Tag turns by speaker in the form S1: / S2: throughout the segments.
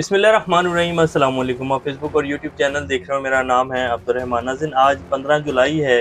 S1: बिस्मिल्लाहिर्रहमानिर्रहीम। अस्सलाम वालेकुम। आप फेसबुक और यूट्यूब चैनल देख रहे हो। मेरा नाम है अब्दुर्रहमान। नाज़रीन, आज 15 जुलाई है।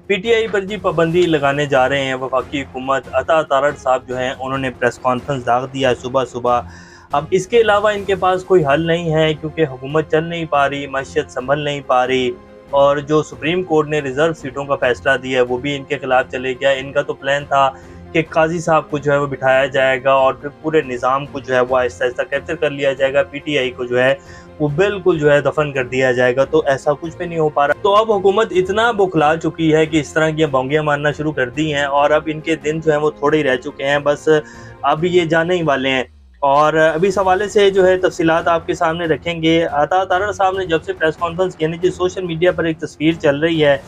S1: पीटीआई पर जी पाबंदी लगाने जा रहे हैं वफाकी हुकूमत। अता तारड़ साहब जो हैं उन्होंने प्रेस कॉन्फ्रेंस दाग दिया सुबह सुबह। अब इसके अलावा इनके पास कोई हल नहीं है क्योंकि हुकूमत चल नहीं पा रही, मईशत संभल नहीं पा रही, और जो सुप्रीम कोर्ट ने रिज़र्व सीटों का फैसला दिया है वो भी इनके खिलाफ चले गया। इनका तो प्लान था कि काजी साहब को जो है वो बिठाया जाएगा और फिर पूरे निज़ाम को जो है वो आहिस्ता आहिस्ता कैप्चर कर लिया जाएगा, पीटीआई को जो है वो बिल्कुल जो है दफन कर दिया जाएगा। तो ऐसा कुछ भी नहीं हो पा रहा। तो अब हुकूमत इतना बौखला चुकी है कि इस तरह की बौंगियां मारना शुरू कर दी हैं और अब इनके दिन जो है वो थोड़े ही रह चुके हैं, बस अब ये जाने ही वाले हैं। और अभी इस हवाले से जो है तफसीलात आपके सामने रखेंगे। अता तारड़ साहब ने जब से प्रेस कॉन्फ्रेंस की थी, सोशल मीडिया पर एक तस्वीर चल रही है,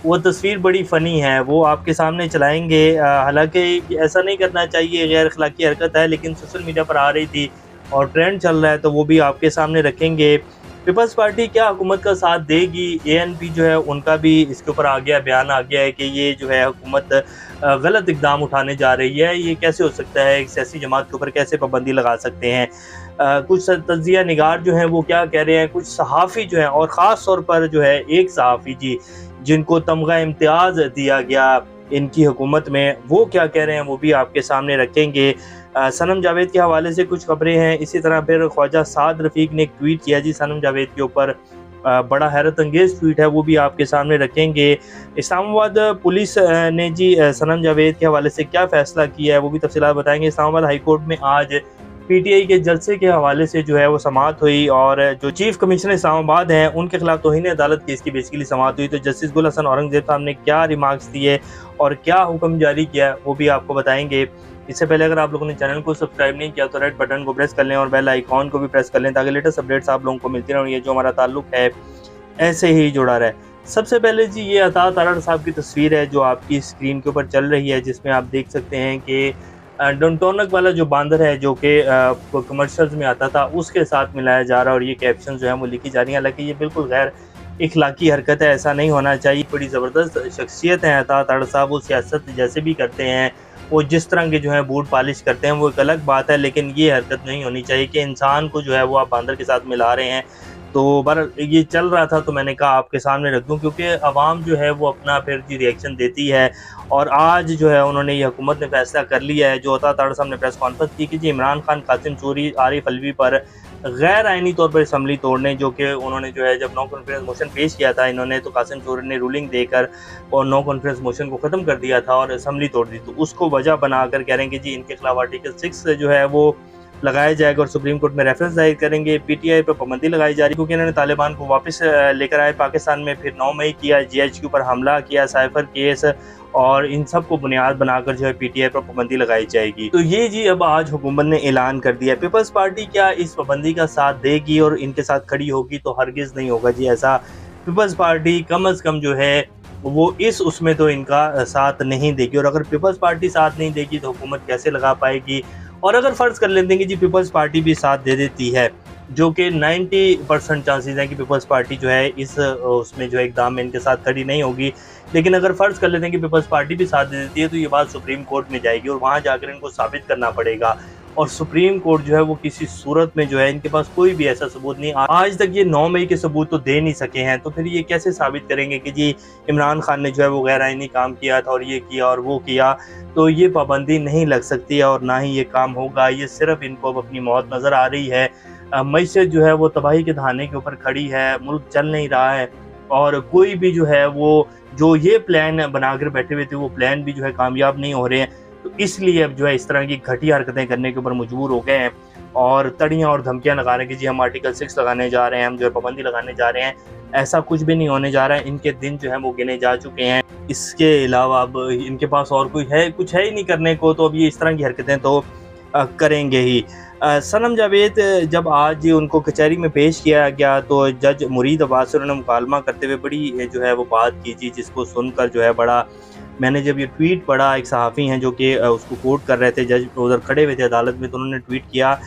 S1: वो तस्वीर बड़ी फ़नी है, वो आपके सामने चलाएंगे। हालांकि ऐसा नहीं करना चाहिए, गैर अखलाकी हरकत है, लेकिन सोशल मीडिया पर आ रही थी और ट्रेंड चल रहा है तो वो भी आपके सामने रखेंगे। पीपल्स पार्टी क्या हुकूमत का साथ देगी? एएनपी जो है उनका भी इसके ऊपर आ गया, बयान आ गया है कि ये जो है हुकूमत गलत इकदाम उठाने जा रही है। ये कैसे हो सकता है? एक सियासी जमात के ऊपर कैसे पाबंदी लगा सकते हैं? कुछ तज्जिया निगार जो हैं वो क्या कह रहे हैं, कुछ सहाफ़ी जो हैं, और ख़ास तौर पर जो है एक सहाफ़ी जी जिनको तमगा इम्तियाज़ दिया गया इनकी हुकूमत में, वो क्या कह रहे हैं वो भी आपके सामने रखेंगे। सनम जावेद के हवाले से कुछ खबरें हैं। इसी तरह फिर ख्वाजा साद रफ़ीक ने एक ट्वीट किया जी सनम जावेद के ऊपर, बड़ा हैरत अंगेज़ ट्वीट है, वो भी आपके सामने रखेंगे। इस्लामाबाद पुलिस ने जी सनम जावेद के हवाले से क्या फ़ैसला किया है वो भी तफसीलात बताएंगे। इस्लामाबाद हाई कोर्ट में आज पीटीआई के जलसे के हवाले से जो है वो समाअत हुई और जो चीफ कमिश्नर इस्लामाबाद हैं उनके खिलाफ तौहीन अदालत केस की बेसिकली समाअत हुई। तो जस्टिस गुल हसन औरंगज़ेब साहब ने क्या रिमार्क्स दिए और क्या हुक्म जारी किया वो भी आपको बताएंगे। इससे पहले अगर आप लोगों ने चैनल को सब्सक्राइब नहीं किया तो रेड बटन को प्रेस कर लें और बेल आइकॉन को भी प्रेस कर लें ताकि लेटेस्ट अपडेट्स आप लोगों को मिलती रहें। ये जो हमारा ताल्लुक है ऐसे ही जुड़ा रहे। सबसे पहले जी ये अता तारड़ साहब की तस्वीर है जो आपकी स्क्रीन के ऊपर चल रही है, जिसमें आप देख सकते हैं कि डोंटोनक वाला जो बांदर है जो कि कमर्शियल्स में आता था उसके साथ मिलाया जा रहा है और ये कैप्शन जो है वो लिखी जा रही है। हालांकि ये बिल्कुल गैर इखलाकी हरकत है, ऐसा नहीं होना चाहिए। बड़ी ज़बरदस्त शख्सियत है अता तारड़ साहब, वो सियासत जैसे भी करते हैं, वो जिस तरह के जो है बूट पॉलिश करते हैं वो एक अलग बात है, लेकिन ये हरकत नहीं होनी चाहिए कि इंसान को जो है वो आप बांदर के साथ मिला रहे हैं। तो बार ये चल रहा था तो मैंने कहा आपके सामने रख दूं क्योंकि आवाम जो है वो अपना फिर जी रिएक्शन देती है। और आज जो है उन्होंने ये हुकूमत ने फैसला कर लिया है, जो अता तारड़ साहब ने प्रेस कॉन्फ्रेंस की कि जी इमरान खान, कासिम चोरी, आरिफ अलवी पर गैर आइनी तौर पर असम्बली तोड़ने, जो कि उन्होंने जो है जब नो कॉन्फिडेंस मोशन पेश किया था इन्होंने, तो कासिम चोरी ने रूलिंग देकर और नो कॉन्फिडेंस मोशन को ख़त्म कर दिया था और असम्बली तोड़ दी। तो उसको वजह बनाकर कह रहे हैं कि जी इनके खिलाफ आर्टिकल 6 जो है वो लगाया जाएगा और सुप्रीम कोर्ट में रेफरेंस दायर करेंगे। पीटीआई पर पाबंदी लगाई जा रही है क्योंकि इन्होंने तालिबान को वापस लेकर आए पाकिस्तान में, फिर 9 मई किया, जीएच के ऊपर हमला किया, साइफर केस, और इन सब को बुनियाद बनाकर जो है पीटीआई पर पाबंदी लगाई जाएगी। तो ये जी अब आज हुकूमत ने ऐलान कर दिया। पीपल्स पार्टी क्या इस पाबंदी का साथ देगी और इनके साथ खड़ी होगी? तो हरगिज़ नहीं होगा जी ऐसा। पीपल्स पार्टी कम अज़ कम जो है वो इस उसमें तो इनका साथ नहीं देगी, और अगर पीपल्स पार्टी साथ नहीं देगी तो हुकूमत कैसे लगा पाएगी? और अगर फ़र्ज़ कर लेते हैं कि जी पीपल्स पार्टी भी साथ दे देती है, जो कि 90% चांसेस हैं कि पीपल्स पार्टी जो है इस उसमें जो है इक़दाम में इनके साथ खड़ी नहीं होगी, लेकिन अगर फ़र्ज़ कर लेते हैं कि पीपल्स पार्टी भी साथ दे देती है तो ये बात सुप्रीम कोर्ट में जाएगी और वहाँ जाकर इनको साबित करना पड़ेगा। और सुप्रीम कोर्ट जो है वो किसी सूरत में जो है इनके पास कोई भी ऐसा सबूत नहीं, आज तक ये 9 मई के सबूत तो दे नहीं सके हैं, तो फिर ये कैसे साबित करेंगे कि जी इमरान खान ने जो है वो गैर आइनी काम किया था और ये किया और वो किया? तो ये पाबंदी नहीं लग सकती है और ना ही ये काम होगा। ये सिर्फ इनको अब अपनी मौत नज़र आ रही है। मईशत जो है वो तबाही के दहाने के ऊपर खड़ी है, मुल्क चल नहीं रहा है और कोई भी जो है वो जो ये प्लान बनाकर बैठे हुए थे वो प्लान भी जो है कामयाब नहीं हो रहे हैं। तो इसलिए अब जो है इस तरह की घटिया हरकतें करने के ऊपर मजबूर हो गए हैं और तड़ियाँ और धमकियाँ लगा रहे हैं कि जी हम आर्टिकल 6 लगाने जा रहे हैं, हम जो है पाबंदी लगाने जा रहे हैं। ऐसा कुछ भी नहीं होने जा रहा है, इनके दिन जो है वो गिने जा चुके हैं। इसके अलावा अब इनके पास और कोई है कुछ है ही नहीं करने को, तो अब ये इस तरह की हरकतें तो करेंगे ही। सनम जावेद जब आज उनको कचहरी में पेश किया गया तो जज मुरीद अब्बास से उन्होंने मुकालमा करते हुए बड़ी जो है वो बात की थी, जिसको सुनकर जो है बड़ा, मैंने जब ये ट्वीट पढ़ा, एक सहाफ़ी हैं जो कि उसको कोट कर रहे थे, जज उधर खड़े हुए थे अदालत में, तो उन्होंने ट्वीट किया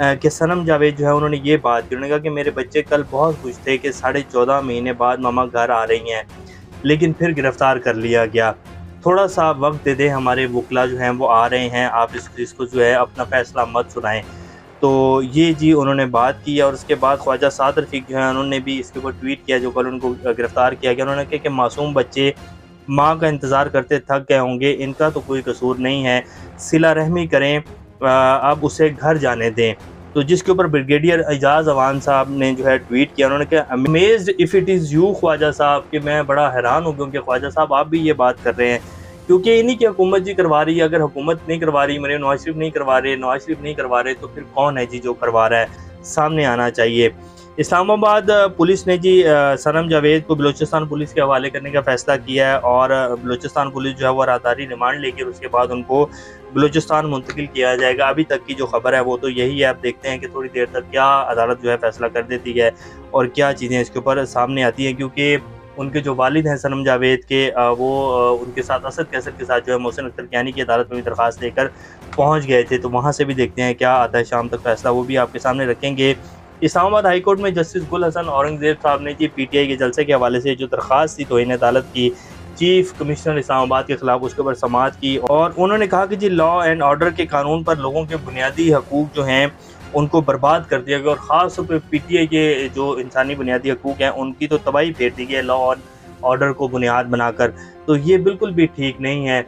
S1: कि सनम जावेद जो है उन्होंने ये बात की, उन्होंने कहा कि मेरे बच्चे कल बहुत खुश थे कि 14.5 महीने बाद मामा घर आ रही हैं, लेकिन फिर गिरफ़्तार कर लिया गया। थोड़ा सा वक्त दे दें, हमारे वकला जो हैं वो आ रहे हैं, आप इसको जो है अपना फ़ैसला मत सुनाएं। تو یہ جی انہوں نے بات کی، اور اس کے بعد خواجہ سعد رفیق جو ہیں انہوں نے بھی اس کے اوپر ٹویٹ کیا، جو کل ان کو گرفتار کیا گیا۔ انہوں نے کہا کہ معصوم بچے ماں کا انتظار کرتے تھک گئے ہوں گے، ان کا تو کوئی قصور نہیں ہے، صلہ رحمی کریں، اب اسے گھر جانے دیں۔ تو جس کے اوپر بریگیڈیئر اعجاز اوان صاحب نے جو ہے ٹویٹ کیا، انہوں نے کہا amazed of it is you Khwaja صاحب، کہ میں بڑا حیران ہوں کیونکہ خواجہ صاحب آپ بھی یہ بات کر رہے ہیں، کیونکہ انہی کی حکومت جی کروا رہی ہے۔ اگر حکومت نہیں کروا رہی، مریم نواز شریف نہیں کروا رہے تو پھر کون ہے جی جو کروا رہا ہے؟ سامنے آنا چاہیے۔ اسلام آباد پولیس نے جی صنم جاوید کو بلوچستان پولیس کے حوالے کرنے کا فیصلہ کیا ہے، اور بلوچستان پولیس جو ہے وہ رازداری ریمانڈ لے کے اس کے بعد ان کو بلوچستان منتقل کیا جائے گا۔ ابھی تک کی جو خبر ہے وہ تو یہی ہے، اب دیکھتے ہیں کہ تھوڑی دیر تک کیا عدالت جو ہے فیصلہ کر دیتی ہے اور کیا چیزیں اس کے اوپر سامنے آتی ہیں، کیونکہ ان کے جو والد ہیں صنم جاوید کے، وہ ان کے ساتھ اسد کیسر کے ساتھ جو ہے محسن اختر کیانی کی عدالت میں بھی درخواست لے کر پہنچ گئے تھے، تو وہاں سے بھی دیکھتے ہیں کیا آتا ہے شام تک فیصلہ، وہ بھی آپ کے سامنے رکھیں گے۔ اسلام آباد ہائی کورٹ میں جسٹس گل حسن اورنگزیب صاحب نے جی پی ٹی آئی کے جلسے کے حوالے سے جو درخواست تھی توہین عدالت کی چیف کمشنر اسلام آباد کے خلاف، اس کے اوپر سماعت کی، اور انہوں نے کہا کہ جی لا اینڈ آرڈر کے قانون پر لوگوں کے بنیادی حقوق جو ہیں ان کو برباد کر دیا گیا، اور خاص طور پہ پی ٹی آئی کے جو انسانی بنیادی حقوق ہیں ان کی تو تباہی پھیر دی گئی ہے لا اینڈ آرڈر کو بنیاد بنا کر، تو یہ بالکل بھی ٹھیک نہیں ہے۔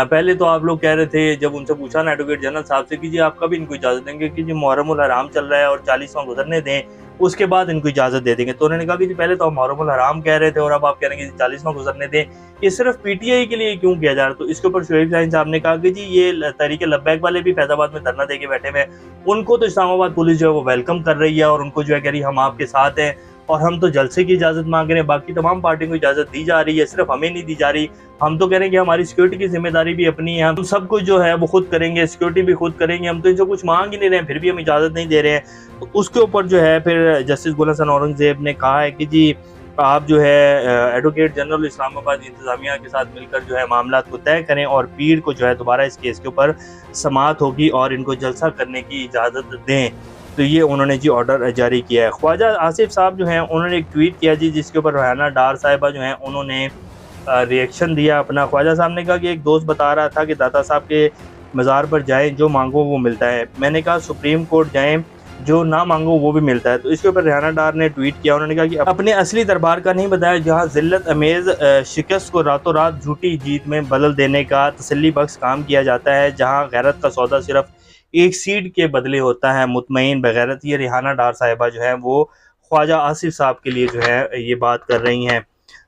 S1: پہلے تو آپ لوگ کہہ رہے تھے، جب ان سے پوچھا نا ایڈوکیٹ جنرل صاحب سے کہ جی آپ کب ان کو اجازت دیں گے کہ جی محرم الحرام چل رہا ہے اور 40واں گزرنے دیں، اس کے بعد ان کو اجازت دے دیں گے، تو انہوں نے کہا کہ جی پہلے تو ہم محرم الحرام کہہ رہے تھے اور اب آپ کہہ رہے ہیں کہ 40واں گزرنے دیں، یہ صرف پی ٹی آئی کے لیے کیوں کیا جا رہا ہے؟ تو اس کے اوپر شعیب شاہین صاحب نے کہا کہ جی یہ تحریک لبیک والے بھی فیض آباد میں دھرنا دے کے بیٹھے ہوئے ہیں، ان کو تو اسلام آباد پولیس جو ہے وہ ویلکم کر رہی ہے اور ان کو جو ہے کہہ رہی ہے ہم آپ کے ساتھ ہیں، اور ہم تو جلسے کی اجازت مانگ رہے ہیں، باقی تمام پارٹیوں کو اجازت دی جا رہی ہے، صرف ہمیں نہیں دی جا رہی۔ ہم تو کہہ رہے ہیں کہ ہماری سیکورٹی کی ذمہ داری بھی اپنی ہے، ہم سب کچھ جو ہے وہ خود کریں گے، سیکورٹی بھی خود کریں گے، ہم تو ان سے کچھ مانگ ہی نہیں رہے ہیں پھر بھی ہم اجازت نہیں دے رہے ہیں۔ تو اس کے اوپر جو ہے پھر جسٹس گل حسن اورنگزیب نے کہا ہے کہ جی آپ جو ہے ایڈوکیٹ جنرل اسلام آباد انتظامیہ کے ساتھ مل کر جو ہے معاملات کو طے کریں، اور پیر کو جو ہے دوبارہ اس کیس کے اوپر سماعت ہوگی اور ان کو جلسہ کرنے کی اجازت دیں۔ تو یہ انہوں نے جی آرڈر جاری کیا ہے۔ خواجہ آصف صاحب جو ہیں انہوں نے ایک ٹویٹ کیا جی، جس کے اوپر ریحانہ ڈار صاحبہ جو ہیں انہوں نے ریئیکشن دیا اپنا۔ خواجہ صاحب نے کہا کہ ایک دوست بتا رہا تھا کہ داتا صاحب کے مزار پر جائیں، جو مانگو وہ ملتا ہے، میں نے کہا سپریم کورٹ جائیں، جو نہ مانگو وہ بھی ملتا ہے۔ تو اس کے اوپر ریحانہ ڈار نے ٹویٹ کیا، انہوں نے کہا کہ اپنے اصلی دربار کا نہیں بتایا، جہاں ذلت امیز شکست کو راتوں رات جھوٹی جیت میں بدل دینے کا تسلی بخش کام کیا جاتا ہے، جہاں غیرت کا سودا صرف ایک سیٹ کے بدلے ہوتا ہے، مطمئن بغیرت۔ یہ ریحانہ ڈار صاحبہ جو ہیں وہ خواجہ آصف صاحب کے لیے جو ہے یہ بات کر رہی ہیں۔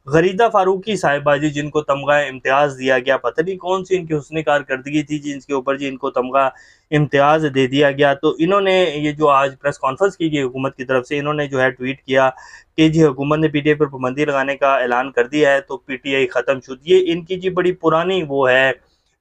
S1: غریدہ فاروقی صاحبہ جی، جن کو تمغہ امتیاز دیا گیا، پتہ نہیں کون سی ان کی حسن کارکردگی تھی جن کے اوپر جی ان کو تمغہ امتیاز دے دیا گیا، تو انہوں نے یہ جو آج پریس کانفرنس کی گئی حکومت کی طرف سے، انہوں نے جو ہے ٹویٹ کیا کہ جی حکومت نے پی ٹی آئی پر پابندی لگانے کا اعلان کر دیا ہے تو پی ٹی آئی ختم شد۔ یہ ان کی جی بڑی پرانی وہ ہے،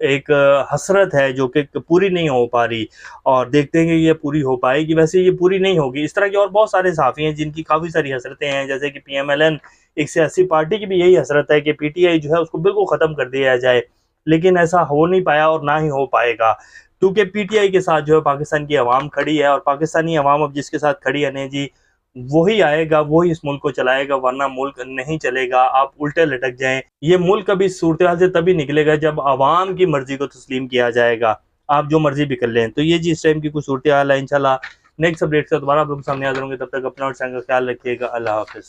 S1: ایک حسرت ہے جو کہ پوری نہیں ہو پا رہی، اور دیکھتے ہیں کہ یہ پوری ہو پائے گی۔ ویسے یہ پوری نہیں ہوگی، اس طرح کے اور بہت سارے صحافی ہیں جن کی کافی ساری حسرتیں ہیں، جیسے کہ پی ایم ایل این ایک سیاسی پارٹی کی بھی یہی حسرت ہے کہ پی ٹی آئی جو ہے اس کو بالکل ختم کر دیا جائے، لیکن ایسا ہو نہیں پایا اور نہ ہی ہو پائے گا، کیونکہ پی ٹی آئی کے ساتھ جو ہے پاکستان کی عوام کھڑی ہے، اور پاکستانی عوام اب جس کے ساتھ کھڑی ہے نہیں جی وہی آئے گا، وہی اس ملک کو چلائے گا، ورنہ ملک نہیں چلے گا۔ آپ الٹے لٹک جائیں، یہ ملک ابھی صورتحال سے تبھی نکلے گا جب عوام کی مرضی کو تسلیم کیا جائے گا، آپ جو مرضی بھی کر لیں۔ تو یہ جی اس ٹائم کی کچھ صورتحال ہے، انشاءاللہ نیکسٹ اپڈیٹ سے دوبارہ آپ لوگوں کے سامنے حاضر ہوں گے، تب تک اپنا اور چینل کا خیال رکھیے گا۔ اللہ حافظ۔